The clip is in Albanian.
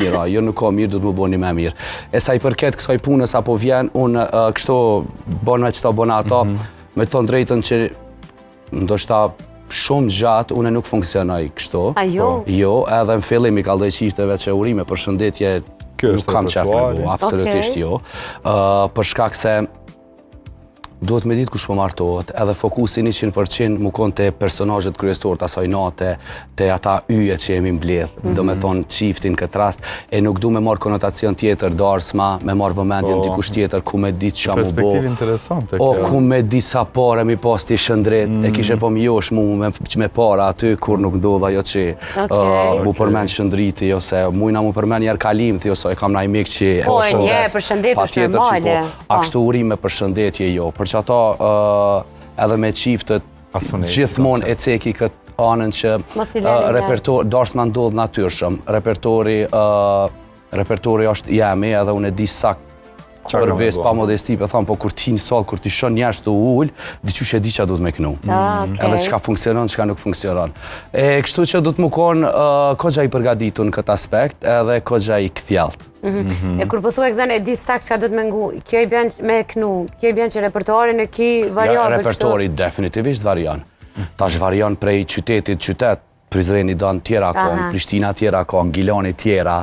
mira, jo nuk ka mirë, do të më bëni më mirë. E sa I përket kësaj punës apo vjen, unë kështu bon me qëta bon ato, me të thonë drejtën që ndoshta shumë gjatë unë nuk funksionoj kështu. A jo? Jo, edhe në fillim I kalloj qifteve që urime për shëndetje nuk kam qef me bu, absolutisht jo. Për shkak se duhet me ditë kush po martohet, edhe fokusi 100% mu konë të personazhet kryesor të asaj nate, të ata yje që jemi mbledh, do me thonë qiftin këtë rast, e nuk du me marrë konotacion tjetër darsma, me marrë vëmendjen dikush tjetër, ku me ditë qa mu bo. Perspektiv interesante. O, ku me di sa pare mi pas t'i shëndret, e kishe po m'josh mu me para aty, kur nuk ndodha jo që mu përmen shëndriti, ose mujna mu përmen njerë kalim, ose e kam na I mik që Po, e nje, për shëndet është normale. A kështu urime për shëndetje jo, për që ato edhe me qiftët gjithmonë e ceki këtë anën që darsma ndodhë natyrshëm, repertori është jemi edhe unë e di sakt përves pa modesti, për thamë, po kur ti në salë, kur ti shon njerës të ullë, diqysh e di që do të me kënu. Edhe qka funksionon, qka nuk funksionon. Kështu që do të më konë kogja I përgaditu në këtë aspekt, edhe kogja I këthjalt. E kur pëthu e këzën e di sakt që do të me ngu, kjo I bjen me kënu, kjo I bjen që repertori në ki variabë. Repertori definitivisht varian. Tash varian prej qytetit qytet, Prizreni don tjera kon, Prishtina tjera kon, Gilani tjera.